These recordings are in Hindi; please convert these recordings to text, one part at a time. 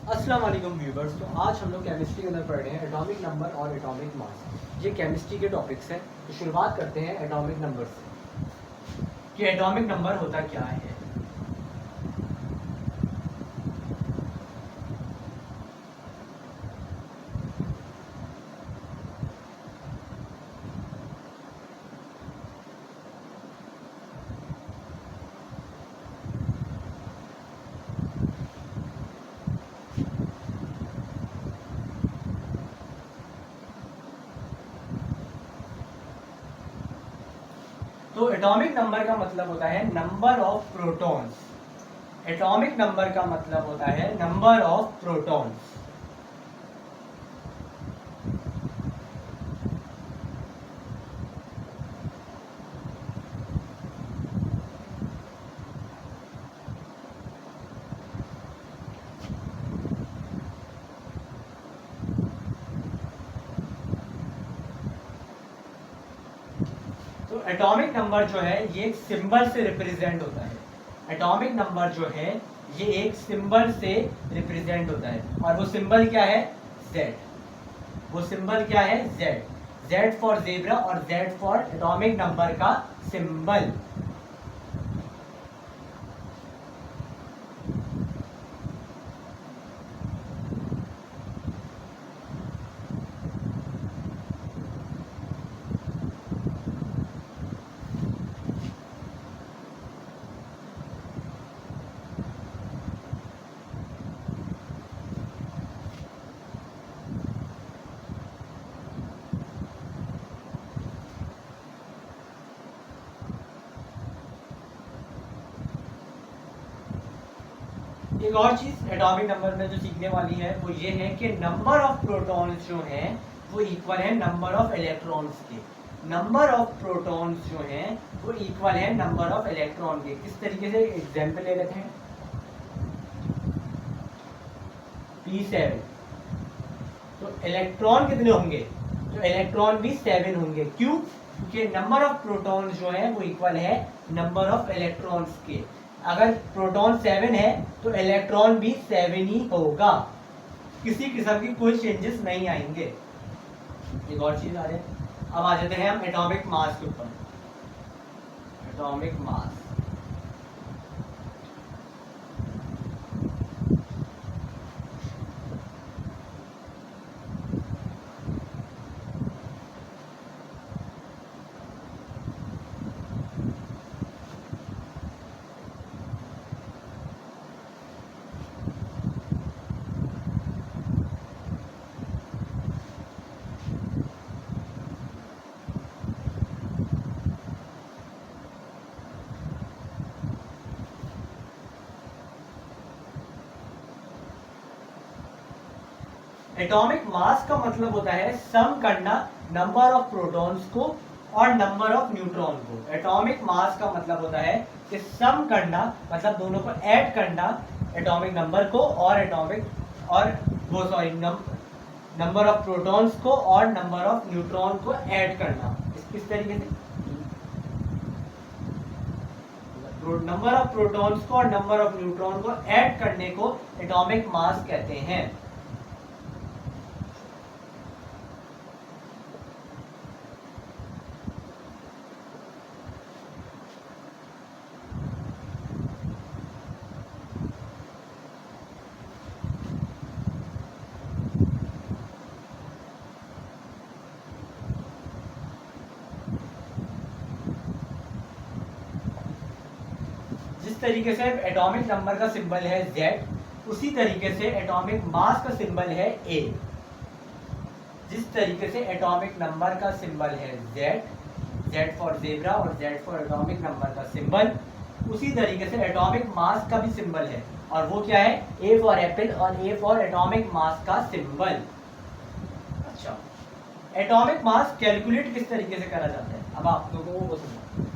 अस्सलाम वालेकुम व्यूवर्स। तो आज हम लोग केमिस्ट्री के अंदर पढ़ रहे हैं एटॉमिक नंबर और एटॉमिक मास। ये केमिस्ट्री के टॉपिक्स हैं। तो शुरुआत करते हैं एटॉमिक नंबर से कि एटॉमिक नंबर होता क्या है। तो एटॉमिक नंबर का मतलब होता है number of protons. Atomic number का मतलब होता है नंबर ऑफ प्रोटॉन्स। तो एटॉमिक नंबर जो है ये एक सिंबल से रिप्रेजेंट होता है। एटॉमिक नंबर जो है ये एक सिंबल से रिप्रेजेंट होता है और वो सिंबल क्या है? Z। वो सिंबल क्या है? Z। Z फॉर जेब्रा और Z फॉर एटॉमिक नंबर का सिंबल। एक और चीज एटॉमिक नंबर में जो सीखने वाली है वो ये है कि नंबर ऑफ प्रोटॉन्स जो हैं वो इक्वल है नंबर ऑफ इलेक्ट्रॉन्स के। नंबर ऑफ प्रोटॉन्स जो हैं वो इक्वल है नंबर ऑफ इलेक्ट्रॉन के। किस तरीके से? एग्जांपल ले लेते हैं। P7 तो इलेक्ट्रॉन कितने होंगे? तो इलेक्ट्रॉन भी 7 होंगे। क्यों? क्योंकि नंबर ऑफ प्रोटॉन्स जो है वो इक्वल है नंबर ऑफ इलेक्ट्रॉन्स के। अगर प्रोटॉन 7 है तो इलेक्ट्रॉन भी 7 ही होगा। किसी किस्म की कोई चेंजेस नहीं आएंगे। एक और चीज आ रही है। अब आ जाते हैं हम एटॉमिक मास के ऊपर। एटॉमिक मास एटॉमिक मास का मतलब होता है सम करना नंबर ऑफ प्रोटॉन्स को और नंबर ऑफ न्यूट्रॉन को। एटॉमिक मास का मतलब होता है कि सम करना मतलब दोनों को ऐड करना, एटॉमिक नंबर को और नंबर ऑफ प्रोटॉन्स को और नंबर ऑफ न्यूट्रॉन को ऐड करना। किस तरीके से? नंबर ऑफ प्रोटॉन्स को और नंबर ऑफ न्यूट्रॉन को ऐड करने को एटॉमिक मास कहते हैं। जिस तरीके से एटॉमिक नंबर का सिंबल है Z, उसी तरीके से एटॉमिक मास का सिंबल है A। जिस तरीके से एटॉमिक नंबर का सिंबल है Z फॉर जेब्रा और Z फॉर एटॉमिक नंबर का सिंबल, उसी तरीके से एटॉमिक मास का भी सिंबल है और वो क्या है? A फॉर एप्पल और A फॉर एटॉमिक मास का सिंबल। अच्छा, एटॉमिक मास कैलकुलेट किस तरीके से करा जाता है? अब आप लोगों को वो समझो।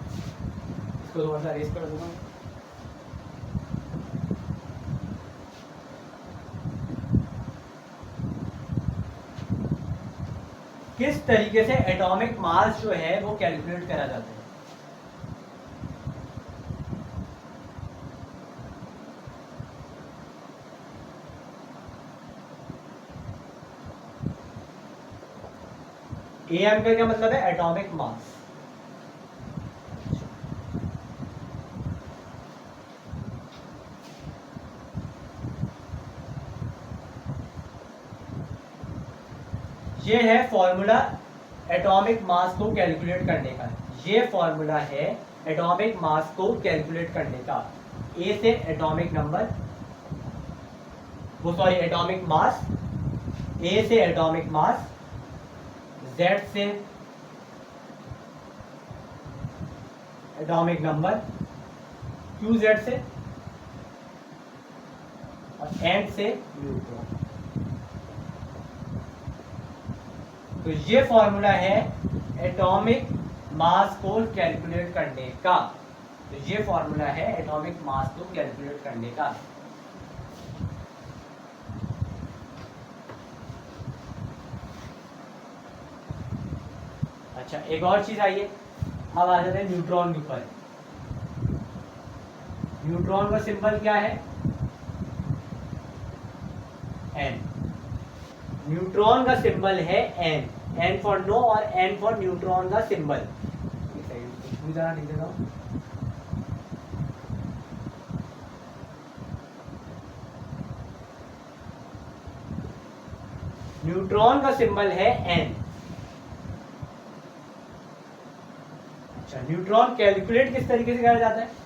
इसको थोड़ा सा रेस कर दूंगा। किस तरीके से एटॉमिक मास जो है वो कैलकुलेट करा जाता है? एम का क्या मतलब है? Atomic mass. ये है फॉर्मूला एटॉमिक मास को कैलकुलेट करने का। ये फॉर्मूला है एटॉमिक मास को कैलकुलेट करने का। ए से एटॉमिक नंबर, वो सॉरी एटॉमिक मास, ए से एटॉमिक मास, जेड से एटॉमिक नंबर, क्यू जेड से, और एन से न्यूट्रॉन। तो ये फॉर्मूला है एटॉमिक मास को कैलकुलेट करने का। तो ये फॉर्मूला है एटॉमिक मास को कैलकुलेट करने का। अच्छा, एक और चीज आइए, अब आ जाते हैं न्यूट्रॉन के ऊपर। न्यूट्रॉन का सिंबल क्या है? एन। न्यूट्रॉन का सिंबल है एन, एन फॉर नो और एन फॉर न्यूट्रॉन का सिंबल। जरा लिख देता हूं। न्यूट्रॉन का सिंबल है एन। अच्छा, न्यूट्रॉन कैलकुलेट किस तरीके से किया जाता है?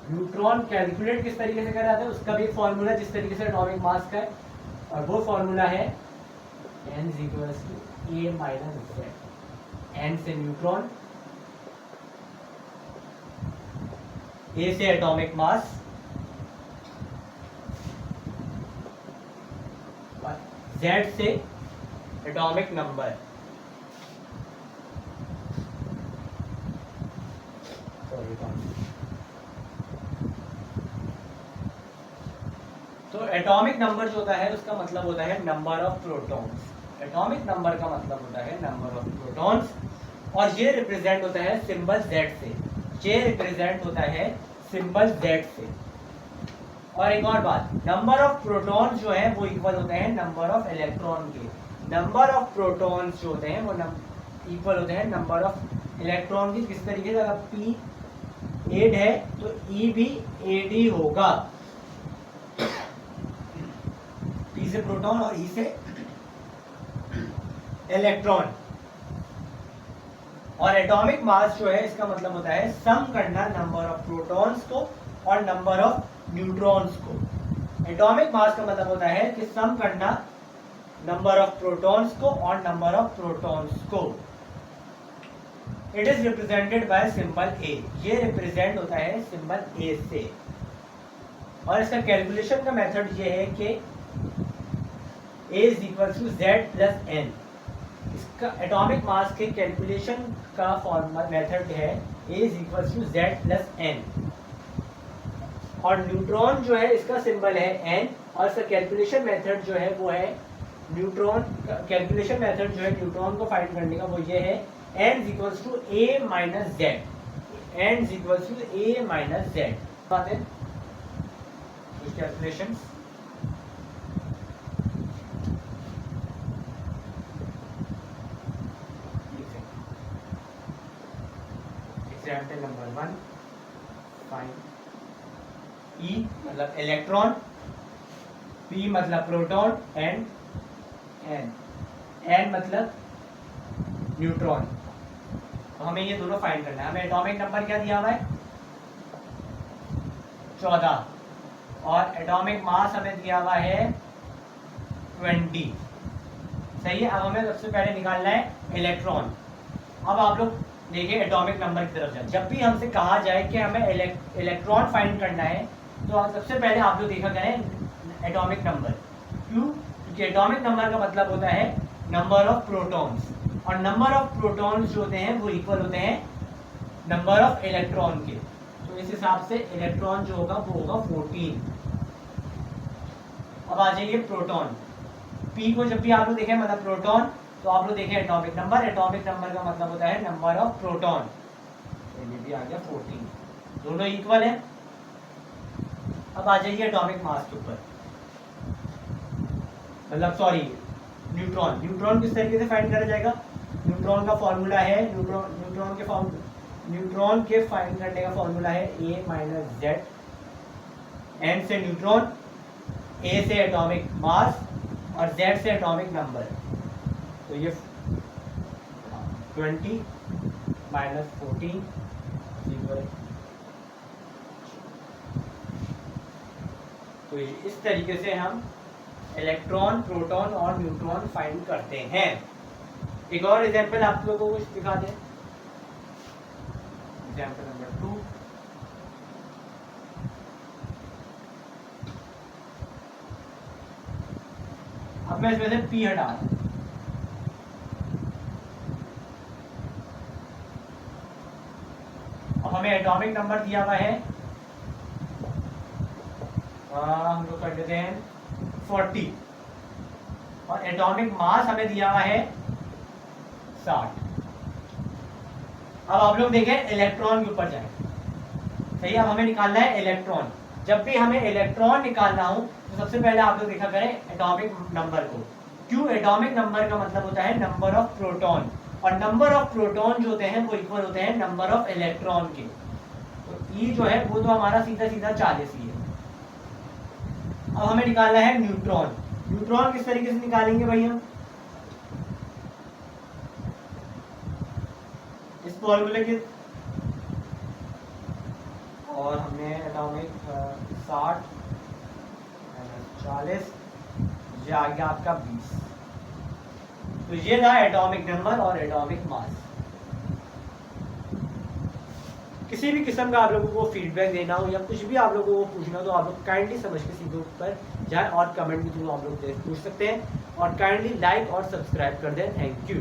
न्यूट्रॉन कैलकुलेट किस तरीके से करा जाता है, उसका भी एक फॉर्मूला जिस तरीके से एटॉमिक मास का है, और वो फॉर्मूला है n equals to a minus z। n से न्यूट्रॉन, a से एटॉमिक मास, और z से एटॉमिक नंबर। तो एटॉमिक नंबर जो होता है उसका मतलब होता है number of protons. Atomic number का मतलब होता है नंबर ऑफ प्रोटॉन्स, और ये रिप्रेजेंट होता है सिंबल Z से। ये रिप्रेजेंट होता है सिंबल Z से। और एक और बात, नंबर ऑफ प्रोटॉन्स जो है वो इक्वल होते हैं नंबर ऑफ इलेक्ट्रॉन के। नंबर ऑफ प्रोटॉन्स जो होते हैं वो इक्वल होते हैं नंबर ऑफ इलेक्ट्रॉन की। किस तरीके से? अगर P 8 है तो E भी 8 ही होगा। P से प्रोटॉन और E से इलेक्ट्रॉन। और एटॉमिक मास जो है इसका मतलब होता है सम करना नंबर ऑफ प्रोटॉन्स को और नंबर ऑफ न्यूट्रॉन्स को। एटॉमिक मास का मतलब होता है कि सम करना नंबर ऑफ प्रोटॉन्स को और नंबर ऑफ प्रोटॉन्स को। It is represented by symbol A. ये रिप्रेजेंट होता है सिंबल ए से। और इसका कैलकुलेशन का मेथड ये है कि A is equal to Z plus N। इसका एटॉमिक मास के कैलकुलेशन का फॉर्मूला मेथड है A is equal to Z plus N। और न्यूट्रॉन जो है इसका सिंबल है N, और इसका कैलकुलेशन मेथड जो है वो है न्यूट्रॉन। कैलकुलेशन मेथड जो है न्यूट्रॉन को फाइंड करने का वो ये है N is equal to A minus Z। N is equal to A minus Z। बात है calculation. Example number 1, find E मतलब इलेक्ट्रॉन, P मतलब प्रोटॉन, एंड N मतलब न्यूट्रॉन। तो हमें ये दोनों फाइंड करना है। हमें एटॉमिक नंबर क्या दिया हुआ है? 14, और एटॉमिक मास हमें दिया हुआ है 20। सही है। अब हमें सबसे पहले निकालना है इलेक्ट्रॉन। अब आप लोग देखिए एटॉमिक नंबर की तरफ जाए। जब भी हमसे कहा जाए कि हमें इलेक्ट्रॉन फाइंड करना है तो सबसे पहले आप लोग देखा करें एटॉमिक नंबर। क्यों? क्योंकि एटॉमिक नंबर का मतलब होता है नंबर ऑफ प्रोटॉन्स, और नंबर ऑफ प्रोटॉन्स जो होते हैं वो इक्वल होते हैं नंबर ऑफ इलेक्ट्रॉन के। तो इस हिसाब से इलेक्ट्रॉन जो होगा वो होगा 14। अब आ जाइए प्रोटॉन। P को जब भी आप लोग देखें मतलब प्रोटॉन, तो आप लोग देखें एटॉमिक नंबर। एटॉमिक नंबर का मतलब होता है नंबर ऑफ प्रोटॉन। ये भी आ गया 14, दोनों इक्वल है। अब आ जाइए एटॉमिक मास के ऊपर, मतलब सॉरी न्यूट्रॉन। न्यूट्रॉन किस तरीके से फाइंड करा जाएगा? न्यूट्रॉन का फॉर्मूला है, न्यूट्रॉन के फाइंड करने का फॉर्मूला है A माइनस जेड। N से न्यूट्रॉन, A से एटॉमिक मास और Z से एटॉमिक नंबर। तो ये 20 माइनस 14 0। तो इस तरीके से हम इलेक्ट्रॉन, प्रोटॉन और न्यूट्रॉन फाइंड करते हैं। एक और एग्जांपल आप लोगों को दिखा दें, एग्जांपल नंबर 2। अब मैं इसमें से P हटा दूं, अब हमें एटॉमिक नंबर दिया हुआ है, हम लोग कर देते हैं 40, और एटॉमिक मास हमें दिया हुआ है 60। अब आप लोग देखें इलेक्ट्रॉन के ऊपर जाए, सही। अब हमें निकालना है इलेक्ट्रॉन। जब भी हमें इलेक्ट्रॉन निकालना हो तो सबसे पहले आप लोग देखा करें एटॉमिक नंबर को। क्यों? एटॉमिक नंबर का मतलब होता है नंबर ऑफ प्रोटॉन, और नंबर ऑफ प्रोटॉन जो होते हैं वो इक्वल होते हैं नंबर ऑफ इलेक्ट्रॉन के। तो ई जो है वो तो हमारा सीधा सीधा 40 ही है। अब हमें निकालना है न्यूट्रॉन। न्यूट्रॉन किस तरीके से निकालेंगे भाई हम? इस फॉर्मूले के, और हमने एटॉमिक 60 40, ये आ गया आपका 20। तो ये था एटॉमिक नंबर और एटॉमिक मास। किसी भी किस्म का आप लोगों को फीडबैक देना हो या कुछ भी आप लोगों को पूछना हो तो आप लोग काइंडली समझ के सीधे ऊपर जाएं और कमेंट के थ्रू आप लोग पूछ सकते हैं, और काइंडली लाइक और सब्सक्राइब कर दें। Thank you.